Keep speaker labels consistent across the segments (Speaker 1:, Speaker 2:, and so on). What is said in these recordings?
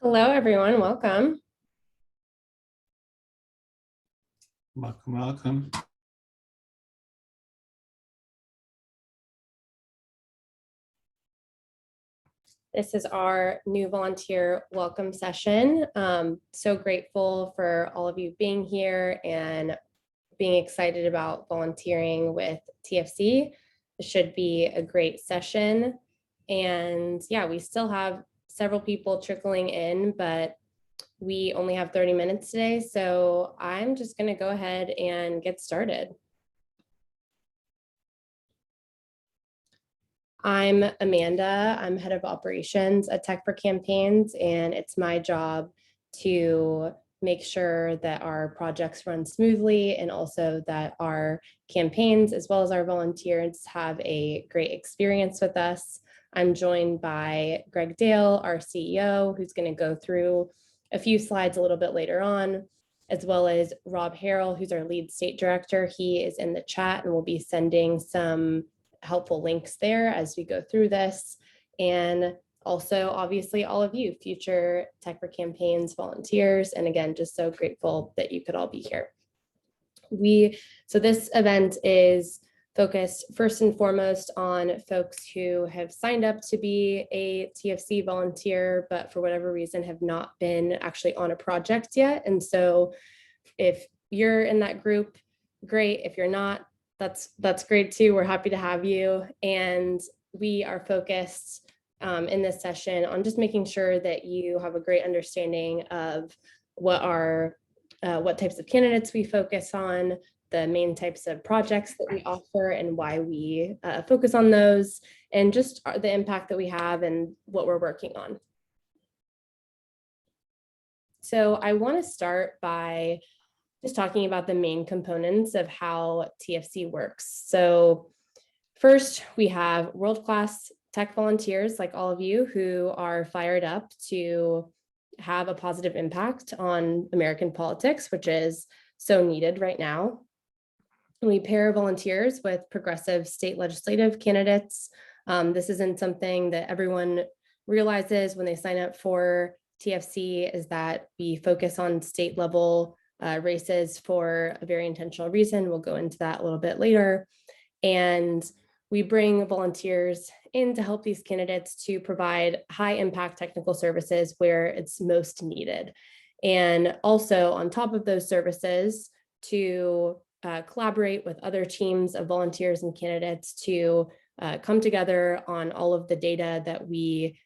Speaker 1: Hello, everyone. Welcome.
Speaker 2: Welcome.
Speaker 1: This is our new volunteer welcome session. So grateful for all of you being here and being excited about volunteering with TFC. It should be a great session. And yeah, we still have several people trickling in, but we only have 30 minutes today. So I'm just going to go ahead and get started. I'm Amanda. I'm head of operations at Tech for Campaigns, and it's my job to make sure that our projects run smoothly and also that our campaigns, as well as our volunteers, have a great experience with us. I'm joined by Greg Dale, our CEO, who's going to go through a few slides a little bit later on, as well as Rob Harrell, who's our lead state director. He is in the chat and will be sending some helpful links there as we go through this. And also, obviously, all of you, future Tech for Campaigns volunteers. And again, just so grateful that you could all be here. So this event is focused first and foremost on folks who have signed up to be a TFC volunteer, but for whatever reason have not been actually on a project yet. And so if you're in that group, great. If you're not, that's great too. We're happy to have you. And we are focused in this session on just making sure that you have a great understanding of what types of candidates we focus on, the main types of projects that we offer and why we focus on those, and just the impact that we have and what we're working on. So I want to start by just talking about the main components of how TFC works. So first, we have world-class tech volunteers like all of you who are fired up to have a positive impact on American politics, which is so needed right now. And we pair volunteers with progressive state legislative candidates. This isn't something that everyone realizes when they sign up for TFC, is that we focus on state level races for a very intentional reason. We'll go into that a little bit later. And we bring volunteers in to help these candidates to provide high impact technical services where it's most needed. And also on top of those services, to collaborate with other teams of volunteers and candidates to come together on all of the data that we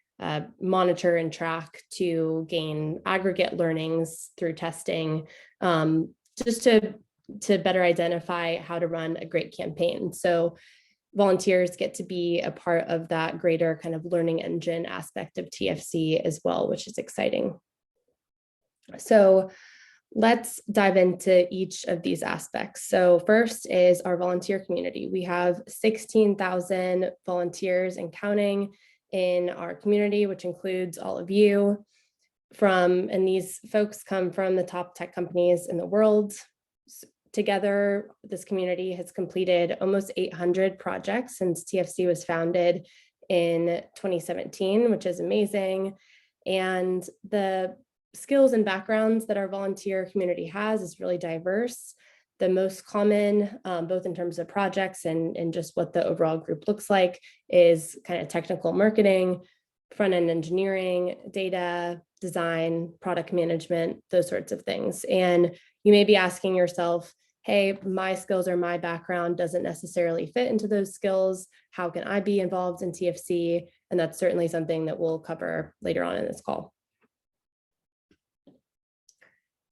Speaker 1: monitor and track to gain aggregate learnings through testing, just to better identify how to run a great campaign. So volunteers get to be a part of that greater kind of learning engine aspect of TFC as well, which is exciting. So let's dive into each of these aspects. So first is our volunteer community. We have 16,000 volunteers and counting in our community, which includes all of you. And these folks come from the top tech companies in the world. Together, this community has completed almost 800 projects since TFC was founded in 2017, which is amazing. And the skills and backgrounds that our volunteer community has is really diverse. The most common, both in terms of projects and just what the overall group looks like, is kind of technical marketing, front-end engineering, data, design, product management, those sorts of things. And you may be asking yourself, hey, my skills or my background doesn't necessarily fit into those skills. How can I be involved in TFC? And that's certainly something that we'll cover later on in this call.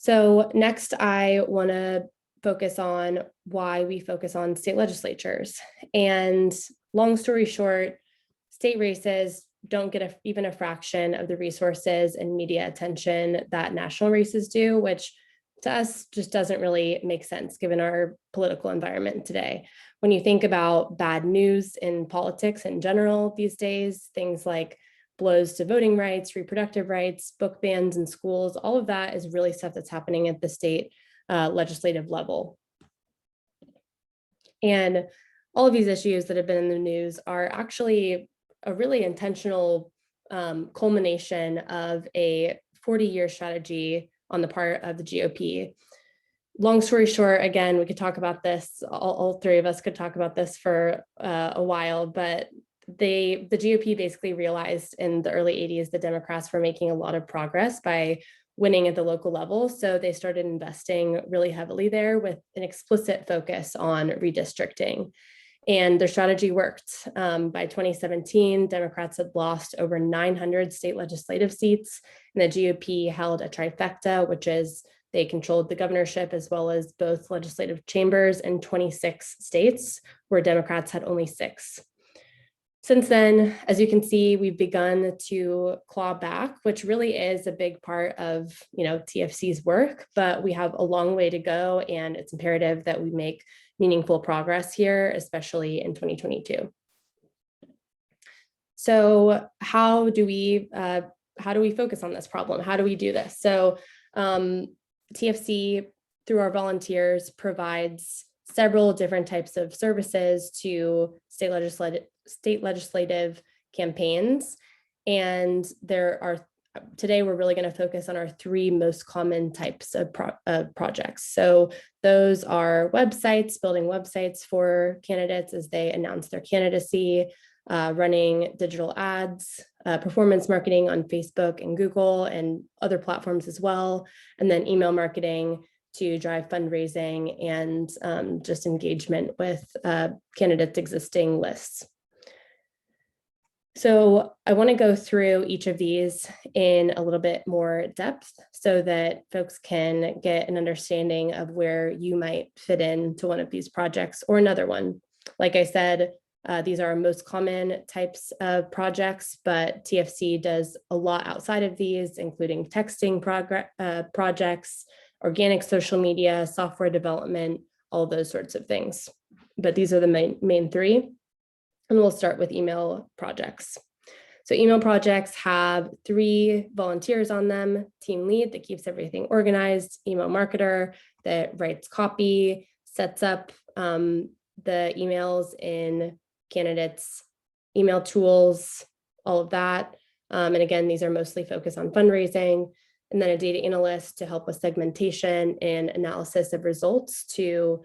Speaker 1: So next, I want to focus on why we focus on state legislatures. And long story short, state races don't get even a fraction of the resources and media attention that national races do, which to us just doesn't really make sense given our political environment today. When you think about bad news in politics in general these days, things like blows to voting rights, reproductive rights, book bans in schools, all of that is really stuff that's happening at the state legislative level. And all of these issues that have been in the news are actually a really intentional culmination of a 40-year strategy on the part of the GOP. Long story short, again, we could talk about this, all three of us could talk about this for a while, but the GOP basically realized in the early 80s the Democrats were making a lot of progress by winning at the local level. So they started investing really heavily there with an explicit focus on redistricting. And their strategy worked. By 2017, Democrats had lost over 900 state legislative seats, and the GOP held a trifecta, which is they controlled the governorship as well as both legislative chambers in 26 states, where Democrats had only 6. Since then, as you can see, we've begun to claw back, which really is a big part of TFC's work, but we have a long way to go, and it's imperative that we make meaningful progress here, especially in 2022. So how do we focus on this problem? How do we do this? So TFC, through our volunteers, provides several different types of services to state legislative campaigns. And today we're really going to focus on our 3 most common types of projects. So those are websites, building websites for candidates as they announce their candidacy, running digital ads, performance marketing on Facebook and Google and other platforms as well, and then email marketing to drive fundraising and just engagement with candidates' existing lists. So I want to go through each of these in a little bit more depth so that folks can get an understanding of where you might fit into one of these projects or another one. Like I said, these are our most common types of projects, but TFC does a lot outside of these, including texting projects, organic social media, software development, all those sorts of things. But these are the main 3. And we'll start with email projects. So email projects have 3 volunteers on them: team lead that keeps everything organized, email marketer that writes copy, sets up the emails in candidates' email tools, all of that. And again, these are mostly focused on fundraising. And then a data analyst to help with segmentation and analysis of results to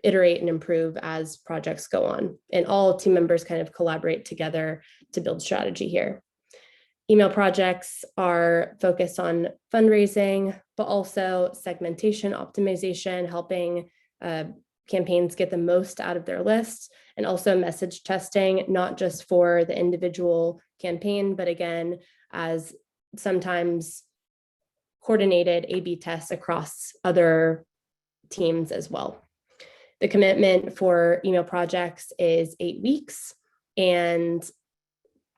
Speaker 1: iterate and improve as projects go on. And all team members kind of collaborate together to build strategy here. Email projects are focused on fundraising, but also segmentation optimization, helping campaigns get the most out of their lists, and also message testing, not just for the individual campaign, but again, as sometimes coordinated A/B tests across other teams as well. The commitment for email projects is 8 weeks, and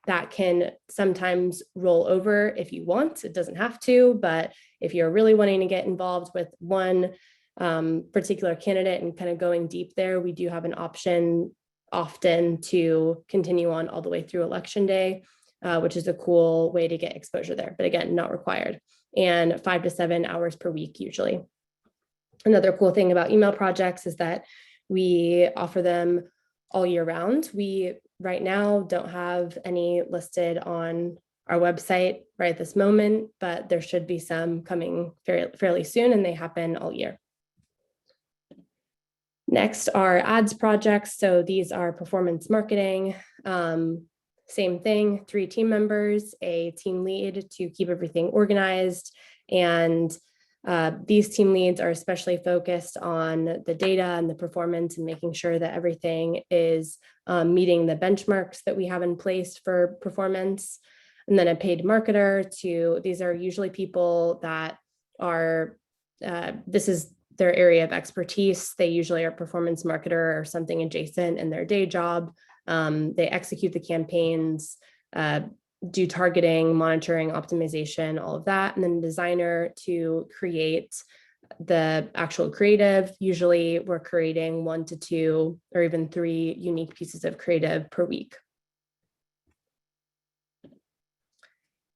Speaker 1: that can sometimes roll over if you want. It doesn't have to, but if you're really wanting to get involved with one particular candidate and kind of going deep there, we do have an option often to continue on all the way through election day, which is a cool way to get exposure there, but again, not required, and 5 to 7 hours per week usually. Another cool thing about email projects is that we offer them all year round. We right now don't have any listed on our website right at this moment, but there should be some coming fairly soon, and they happen all year. Next are ads projects. So these are performance marketing. Same thing, 3 team members, a team lead to keep everything organized. And these team leads are especially focused on the data and the performance and making sure that everything is meeting the benchmarks that we have in place for performance. And then a paid marketer these are usually people that are, this is their area of expertise. They usually are performance marketer or something adjacent in their day job. They execute the campaigns, do targeting, monitoring, optimization, all of that. And then designer to create the actual creative. Usually we're creating 1 to 2 or even 3 unique pieces of creative per week.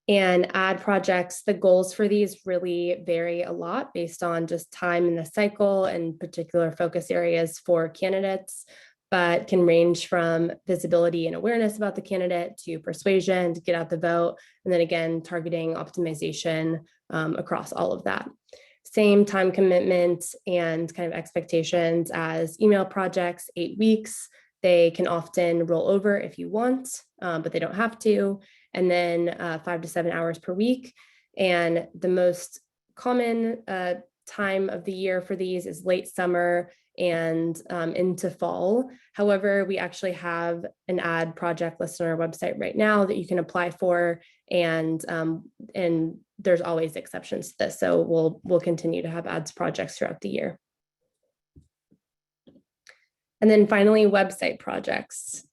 Speaker 1: And ad projects, the goals for these really vary a lot based on just time in the cycle and particular focus areas for candidates. but can range from visibility and awareness about the candidate to persuasion to get out the vote. And then again, targeting optimization across all of that. Same time commitment and kind of expectations as email projects, 8 weeks. They can often roll over if you want, but they don't have to. And then 5 to 7 hours per week. And the most common time of the year for these is late summer and into fall. However, we actually have an ad project listed on our website right now that you can apply for, and there's always exceptions to this. So we'll continue to have ads projects throughout the year. And then finally, website projects.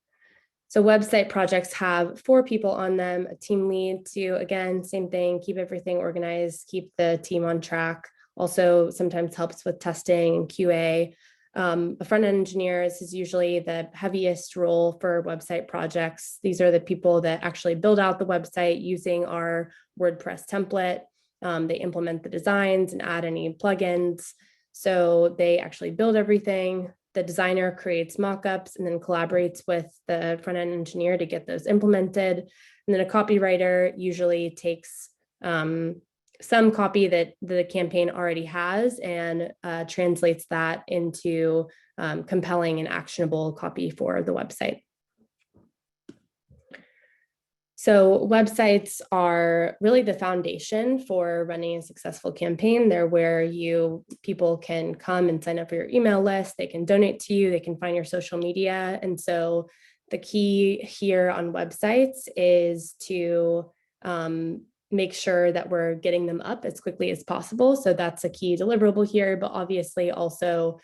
Speaker 1: So website projects have 4 people on them, a team lead to, again, same thing, keep everything organized, keep the team on track. Also sometimes helps with testing and QA. A front-end engineer is usually the heaviest role for website projects. These are the people that actually build out the website using our WordPress template. They implement the designs and add any plugins. So they actually build everything. The designer creates mockups and then collaborates with the front-end engineer to get those implemented. And then a copywriter usually takes some copy that the campaign already has and translates that into compelling and actionable copy for the website. So websites are really the foundation for running a successful campaign. They're where people can come and sign up for your email list. They can donate to you. They can find your social media. And so the key here on websites is to make sure that we're getting them up as quickly as possible. So that's a key deliverable here, but obviously also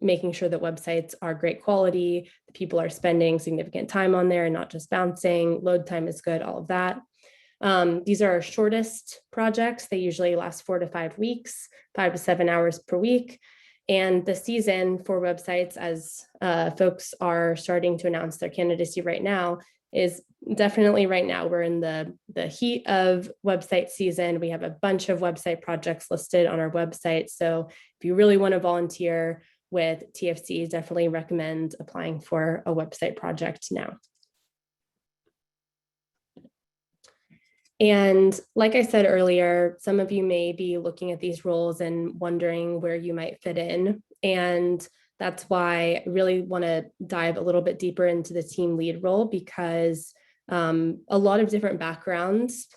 Speaker 1: making sure that websites are great quality, the people are spending significant time on there and not just bouncing, load time is good, all of that. These are our shortest projects. They usually last 4 to 5 weeks, 5 to 7 hours per week. And the season for websites, as folks are starting to announce their candidacy right now, is definitely right now. We're in the heat of website season. We have a bunch of website projects listed on our website. So if you really want to volunteer with TFC, definitely recommend applying for a website project now. And like I said earlier, some of you may be looking at these roles and wondering where you might fit in. And that's why I really want to dive a little bit deeper into the team lead role, because a lot of different backgrounds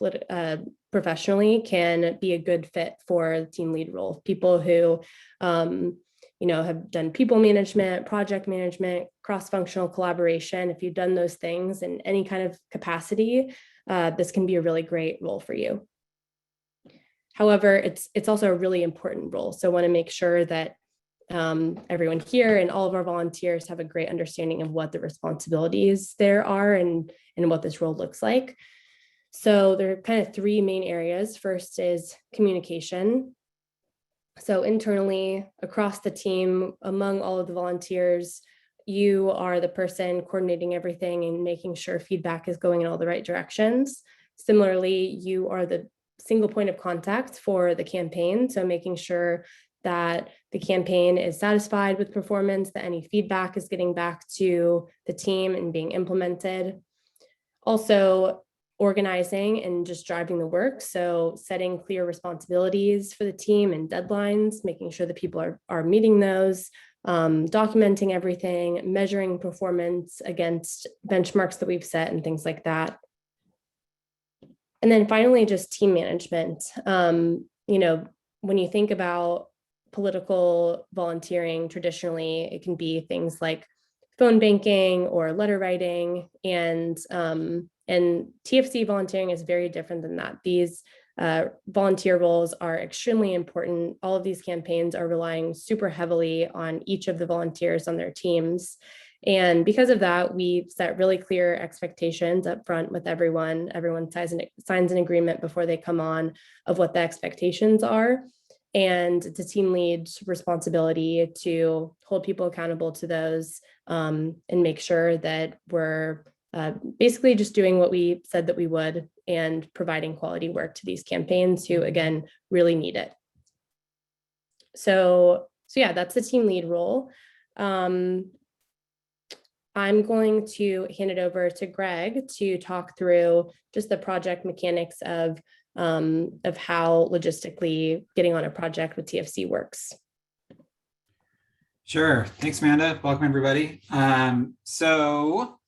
Speaker 1: professionally can be a good fit for the team lead role. People who have done people management, project management, cross-functional collaboration. If you've done those things in any kind of capacity, this can be a really great role for you. However, it's also a really important role. So I want to make sure that everyone here and all of our volunteers have a great understanding of what the responsibilities there are and what this role looks like. So there are kind of 3 main areas. First is communication. So internally, across the team, among all of the volunteers, you are the person coordinating everything and making sure feedback is going in all the right directions. Similarly, you are the single point of contact for the campaign. So making sure that the campaign is satisfied with performance, that any feedback is getting back to the team and being implemented. Also, organizing and just driving the work. So setting clear responsibilities for the team and deadlines, making sure that people are meeting those, documenting everything, measuring performance against benchmarks that we've set and things like that. And then finally, just team management. When you think about political volunteering, traditionally, it can be things like phone banking or letter writing, and TFC volunteering is very different than that. These volunteer roles are extremely important. All of these campaigns are relying super heavily on each of the volunteers on their teams. And because of that, we set really clear expectations up front with everyone. Everyone signs an agreement before they come on of what the expectations are. And it's a team lead's responsibility to hold people accountable to those and make sure that we're basically just doing what we said that we would and providing quality work to these campaigns who, again, really need it. So yeah, that's the team lead role. I'm going to hand it over to Greg to talk through just the project mechanics of how logistically getting on a project with TFC works.
Speaker 2: Sure. Thanks, Amanda. Welcome, everybody. So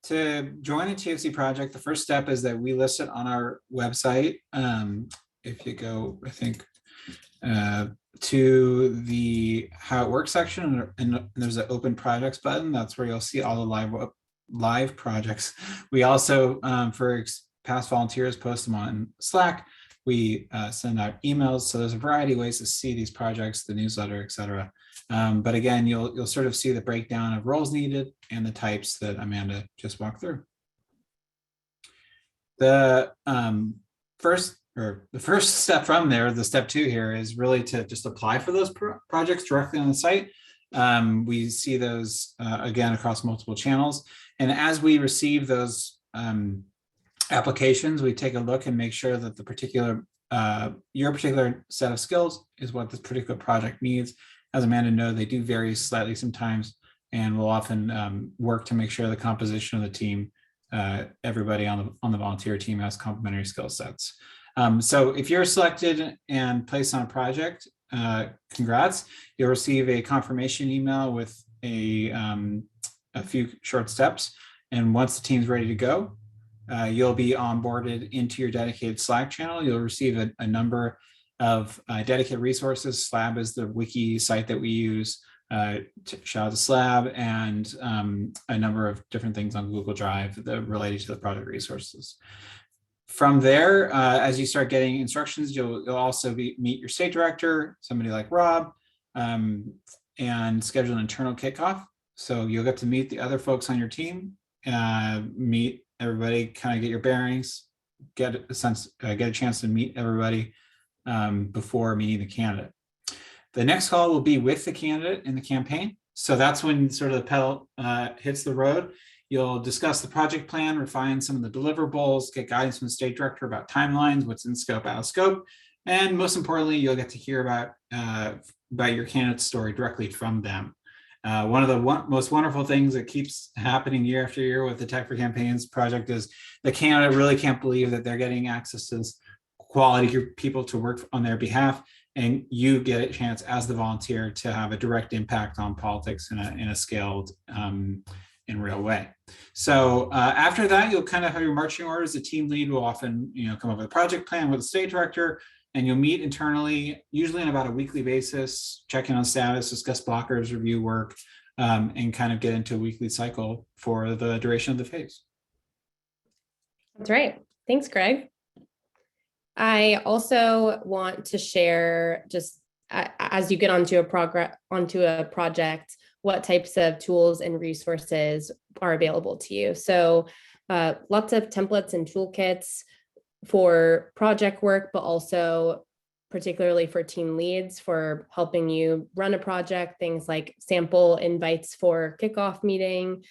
Speaker 2: to join the TFC project, the first step is that we list it on our website. If you go, I think, to the how it works section, and there's an open projects button. That's where you'll see all the live projects. We also, for past volunteers, post them on Slack. We send out emails. So there's a variety of ways to see these projects, the newsletter, et cetera. But again, you'll sort of see the breakdown of roles needed and the types that Amanda just walked through. The first step from there, the step 2 here, is really to just apply for those projects directly on the site. We see those again across multiple channels, and as we receive those applications, we take a look and make sure that the your particular set of skills is what this particular project needs. As Amanda noted, they do vary slightly sometimes, and we'll often work to make sure the composition of the team, everybody on the volunteer team, has complementary skill sets. So if you're selected and placed on a project, congrats. You'll receive a confirmation email with a few short steps, and once the team's ready to go, you'll be onboarded into your dedicated Slack channel. You'll receive a number of dedicated resources. Slab is the wiki site that we use. Shout out to Slab, and a number of different things on Google Drive that related to the project resources. From there, as you start getting instructions, you'll also meet your state director, somebody like Rob, and schedule an internal kickoff. So you'll get to meet the other folks on your team, meet everybody, kind of get your bearings, get a chance to meet everybody before meeting the candidate. The next call will be with the candidate in the campaign. So that's when sort of the pedal hits the road. You'll discuss the project plan, refine some of the deliverables, get guidance from the state director about timelines, what's in scope, out of scope, and most importantly, you'll get to hear about your candidate's story directly from them. One of the most wonderful things that keeps happening year after year with the Tech for Campaigns project is the candidate really can't believe that they're getting access to this quality group of people to work on their behalf, and you get a chance as the volunteer to have a direct impact on politics in a scaled in real way. So after that, you'll kind of have your marching orders. The team lead will often come up with a project plan with the state director, and you'll meet internally, usually on about a weekly basis, check in on status, discuss blockers, review work, and kind of get into a weekly cycle for the duration of the phase.
Speaker 1: That's right. Thanks, Greg. I also want to share, just as you get onto a project, what types of tools and resources are available to you. So lots of templates and toolkits for project work, but also particularly for team leads for helping you run a project, things like sample invites for kickoff meeting,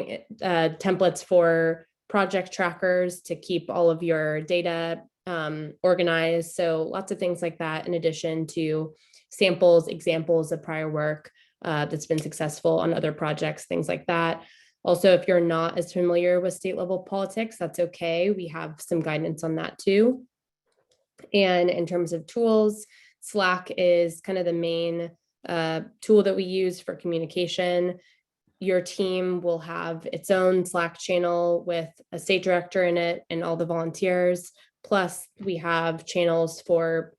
Speaker 1: templates for project trackers to keep all of your data organized. So lots of things like that, in addition to samples, examples of prior work that's been successful on other projects, things like that. Also, if you're not as familiar with state level politics, that's okay. We have some guidance on that too. And in terms of tools, Slack is kind of the main tool that we use for communication. Your team will have its own Slack channel with a state director in it and all the volunteers. Plus, we have channels for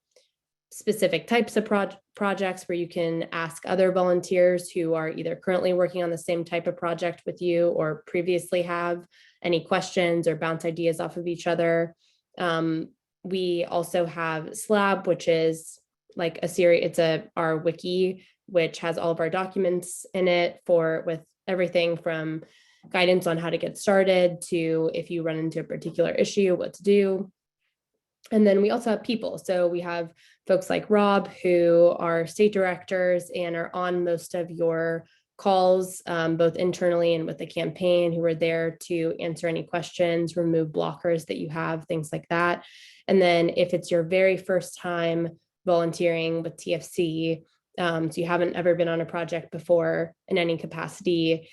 Speaker 1: specific types of projects where you can ask other volunteers who are either currently working on the same type of project with you or previously have any questions or bounce ideas off of each other. We also have Slab, which is like a series, it's our wiki, which has all of our documents in it with everything from guidance on how to get started to if you run into a particular issue, what to do. And then we also have people. So we have folks like Rob, who are state directors and are on most of your calls, both internally and with the campaign, who are there to answer any questions, remove blockers that you have, things like that. And then if it's your very first time volunteering with TFC, so you haven't ever been on a project before in any capacity,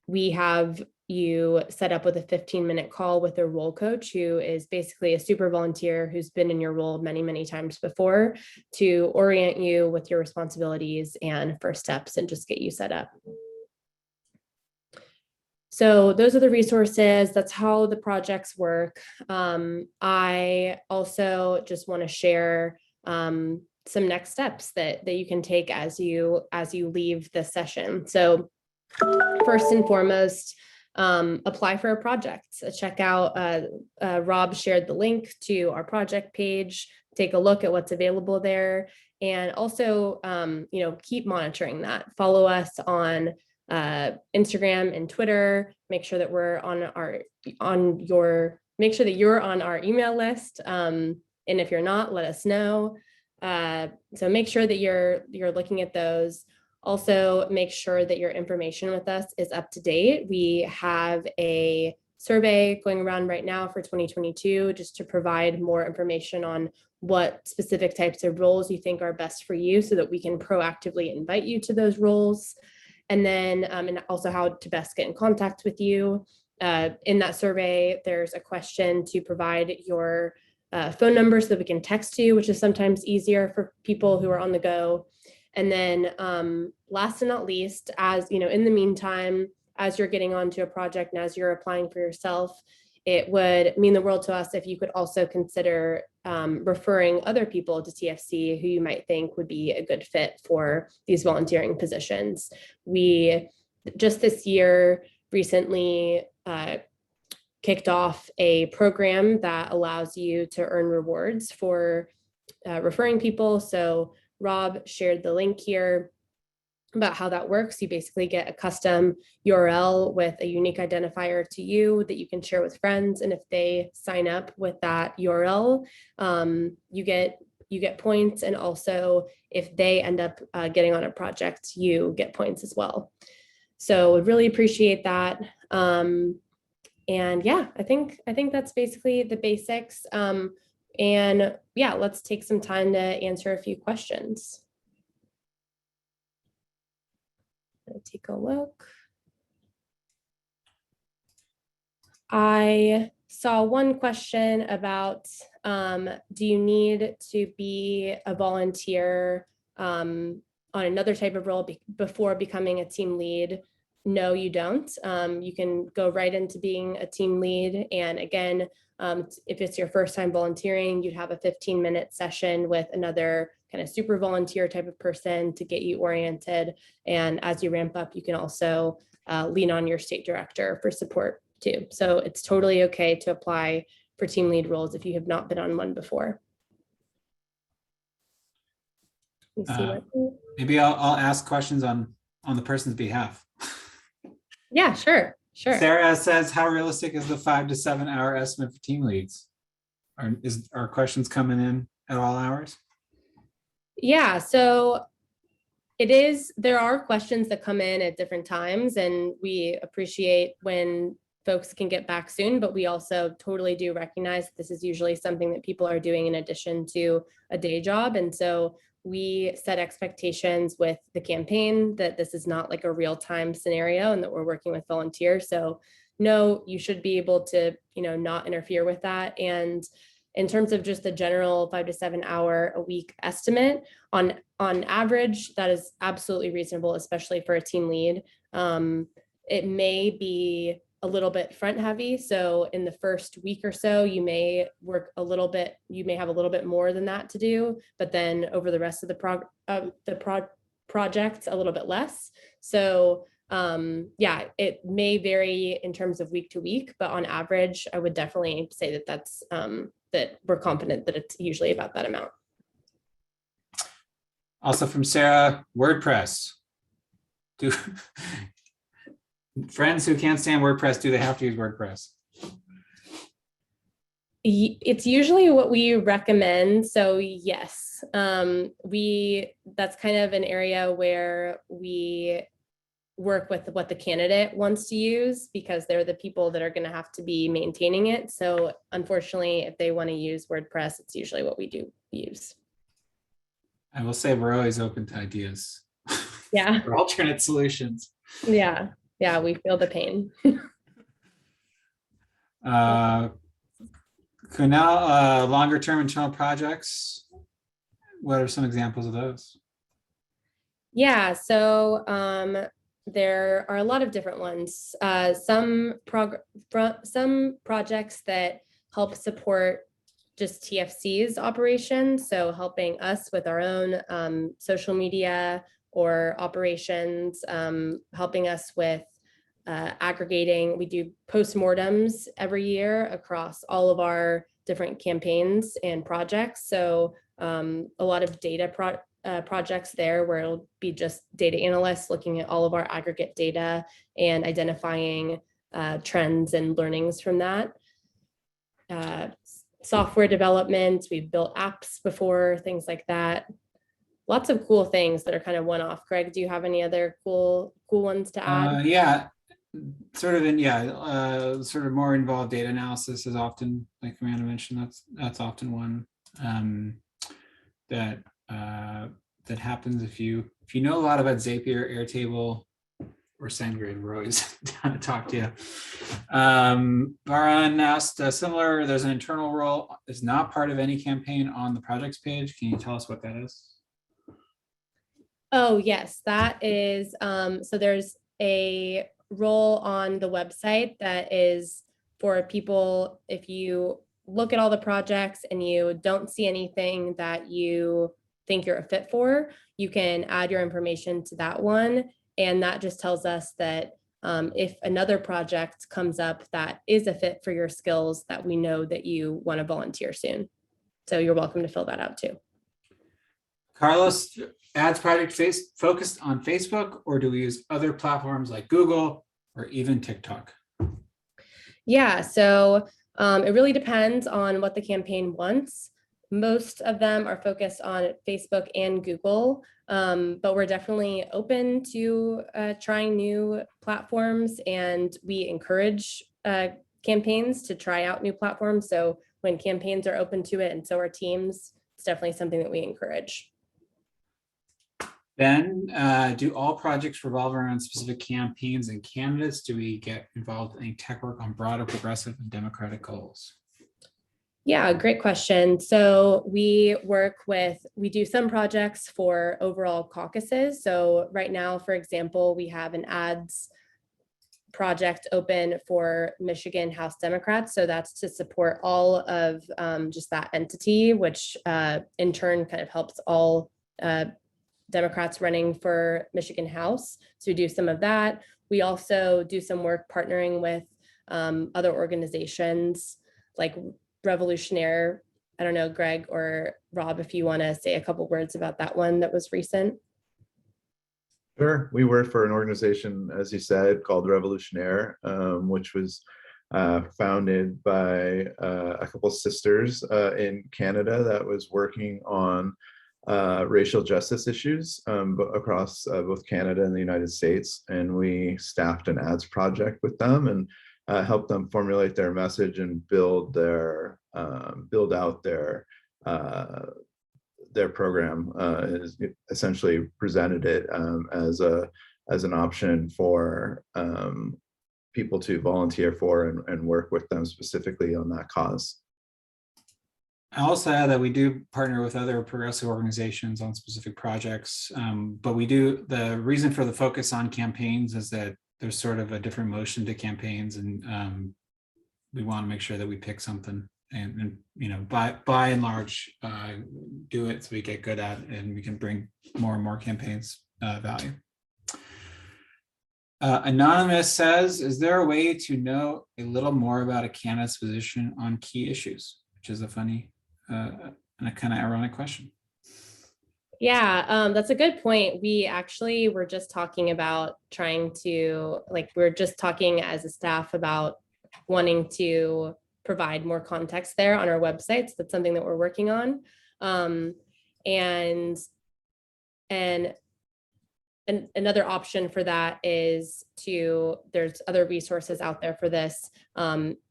Speaker 1: we have you set up with a 15-minute call with a role coach who is basically a super volunteer who's been in your role many, many times before, to orient you with your responsibilities and first steps and just get you set up. So those are the resources. That's how the projects work. I also just want to share some next steps that you can take as you leave the session. So first and foremost, apply for a project. So check out, Rob shared the link to our project page. Take a look at what's available there, and also, keep monitoring that. Follow us on Instagram and Twitter. Make sure that we're make sure that you're on our email list. And if you're not, let us know. So make sure that you're looking at those. Also, make sure that your information with us is up to date. We have a survey going around right now for 2022, just to provide more information on what specific types of roles you think are best for you, so that we can proactively invite you to those roles. And then, and also how to best get in contact with you. In that survey, there's a question to provide your phone number so that we can text you, which is sometimes easier for people who are on the go. And then last and not least, as you know, in the meantime, as you're getting onto a project and as you're applying for yourself, it would mean the world to us if you could also consider referring other people to TFC who you might think would be a good fit for these volunteering positions. We just this year recently kicked off a program that allows you to earn rewards for referring people. So Rob shared the link here about how that works. You basically get a custom URL with a unique identifier to you that you can share with friends. And if they sign up with that URL, you get points. And also if they end up getting on a project, you get points as well. So would really appreciate that. And yeah, I think that's basically the basics. And yeah, let's take some time to answer a few questions. Take a look. I saw one question about, do you need to be a volunteer on another type of role before becoming a team lead? No, you don't. You can go right into being a team lead. And again, if it's your first time volunteering, you'd have a 15-minute session with another kind of super volunteer type of person to get you oriented. And as you ramp up, you can also lean on your state director for support too. So it's totally okay to apply for team lead roles if you have not been on one before.
Speaker 2: Maybe I'll ask questions on the person's behalf.
Speaker 1: Yeah, sure.
Speaker 2: Sarah says, how realistic is the 5 to 7 hour estimate for team leads? Are questions coming in at all hours?
Speaker 1: Yeah, so it is, there are questions that come in at different times, and we appreciate when folks can get back soon, but we also totally do recognize that this is usually something that people are doing in addition to a day job. And so we set expectations with the campaign that this is not like a real-time scenario and that we're working with volunteers. So no, you should be able to, not interfere with that. And in terms of just the general 5 to 7 hour a week estimate, on average, that is absolutely reasonable, especially for a team lead. It may be a little bit front heavy. So in the first week or so, you may work a little bit, you may have a little bit more than that to do, but then over the rest of the project, a little bit less. So yeah, it may vary in terms of week to week, but on average, I would definitely say that that's, that we're confident that it's usually about that amount.
Speaker 2: Also from Sarah, WordPress. Friends who can't stand WordPress, do they have to use WordPress?
Speaker 1: It's usually what we recommend. So yes, that's kind of an area where we work with what the candidate wants to use, because they're the people that are going to have to be maintaining it. So unfortunately, if they want to use WordPress, it's usually what we do use.
Speaker 2: I will say we're always open to ideas.
Speaker 1: Yeah.
Speaker 2: For alternate solutions.
Speaker 1: Yeah. Yeah, we feel the pain.
Speaker 2: Longer term internal projects. What are some examples of those?
Speaker 1: Yeah, so there are a lot of different ones. Some projects that help support just TFC's operations, so helping us with our own social media or operations, helping us with aggregating. We do postmortems every year across all of our different campaigns and projects. So a lot of data projects there where it'll be just data analysts looking at all of our aggregate data and identifying trends and learnings from that. Software development, we've built apps before, things like that. Lots of cool things that are kind of one-off. Greg, do you have any other cool ones to add?
Speaker 2: Yeah, sort of more involved data analysis is often, like Amanda mentioned, that's often one that happens if you know a lot about Zapier, Airtable, or SendGrid. We're always down to talk to you. Baran asked similar, there's an internal role, it's not part of any campaign on the projects page. Can you tell us what that is?
Speaker 1: Oh, yes, that is, so there's a role on the website that is for people, if you look at all the projects and you don't see anything that you think you're a fit for, you can add your information to that one. And that just tells us that if another project comes up that is a fit for your skills, that we know that you want to volunteer soon. So you're welcome to fill that out too.
Speaker 2: Carlos, ads project focused on Facebook, or do we use other platforms like Google or even TikTok?
Speaker 1: Yeah, so it really depends on what the campaign wants. Most of them are focused on Facebook and Google, but we're definitely open to trying new platforms, and we encourage campaigns to try out new platforms. So when campaigns are open to it, and so are teams, it's definitely something that we encourage.
Speaker 2: Then, do all projects revolve around specific campaigns and candidates? Do we get involved in any tech work on broader progressive and democratic goals?
Speaker 1: Yeah, great question. So we do some projects for overall caucuses. So right now, for example, we have an ads project open for Michigan House Democrats. So that's to support all of just that entity, which in turn kind of helps all Democrats running for Michigan House. So we do some of that. We also do some work partnering with other organizations like Revolutionaire. I don't know, Greg or Rob, if you want to say a couple words about that one that was recent.
Speaker 3: Sure. We work for an organization, as you said, called Revolutionaire, which was founded by a couple sisters in Canada that was working on racial justice issues across both Canada and the United States. And we staffed an ads project with them and helped them formulate their message and build out their program. Essentially presented it as an option for people to volunteer for and work with them specifically on that cause.
Speaker 2: I also add that we do partner with other progressive organizations on specific projects, but the reason for the focus on campaigns is that there's sort of a different motion to campaigns, and we want to make sure that we pick something and by and large do it so we get good at it and we can bring more and more campaigns value. Anonymous says, is there a way to know a little more about a candidate's position on key issues? Which is a funny and a kind of ironic question.
Speaker 1: Yeah, that's a good point. We actually were just talking about we're just talking as a staff about wanting to provide more context there on our websites. That's something that we're working on. And another option for that is there's other resources out there for this.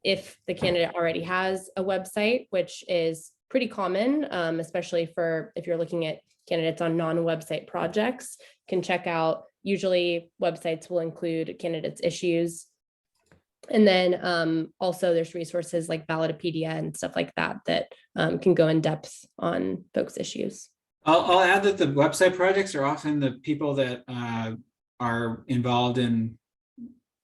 Speaker 1: If the candidate already has a website, which is pretty common, especially for if you're looking at candidates on non-website projects. Can check out, usually websites will include candidates' issues. And then also there's resources like Ballotpedia and stuff like that that can go in depth on folks' issues.
Speaker 2: I'll add that the website projects are often the people that are involved in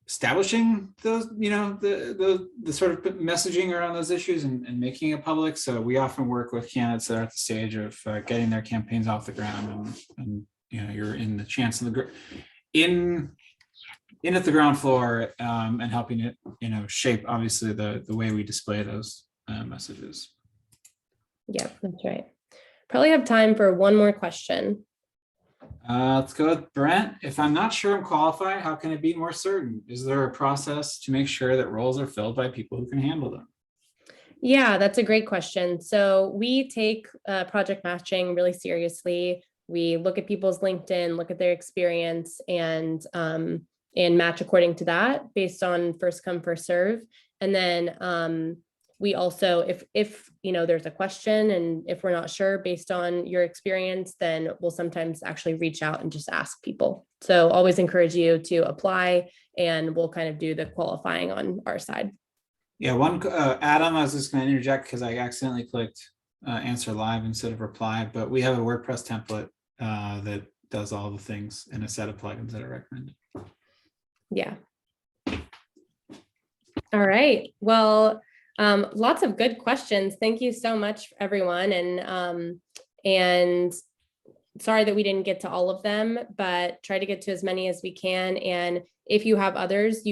Speaker 2: establishing those, the sort of messaging around those issues and making it public. So we often work with candidates that are at the stage of getting their campaigns off the ground, and you're in the chance of the in at the ground floor, and helping it shape obviously the way we display those messages.
Speaker 1: Yeah, that's right. Probably have time for one more question.
Speaker 2: Let's go with Brent. If I'm not sure I'm qualified, how can I be more certain? Is there a process to make sure that roles are filled by people who can handle them?
Speaker 1: Yeah, that's a great question. So we take project matching really seriously. We look at people's LinkedIn, look at their experience, and match according to that based on first come, first serve. And then we also, if there's a question and if we're not sure based on your experience, then we'll sometimes actually reach out and just ask people. So always encourage you to apply, and we'll kind of do the qualifying on our side.
Speaker 2: Yeah, one Adam, I was just going to interject because I accidentally clicked answer live instead of reply, but we have a WordPress template that does all the things in a set of plugins that are recommended. Yeah.
Speaker 1: All right. Well, lots of good questions. Thank you so much, everyone. And sorry that we didn't get to all of them, but try to get to as many as we can. And if you have others,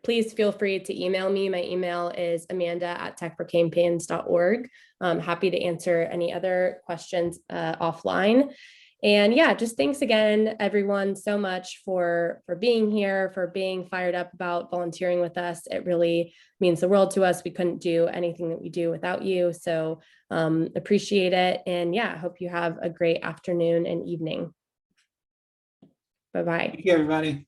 Speaker 1: please feel free to email me. My email is amanda@techforcampaigns.org. I'm happy to answer any other questions offline. And yeah, just thanks again, everyone, so much for being here, for being fired up about volunteering with us. It really means the world to us. We couldn't do anything that we do without you. So appreciate it. And yeah, I hope you have a great afternoon and evening. Bye-bye.
Speaker 2: Thank you, everybody.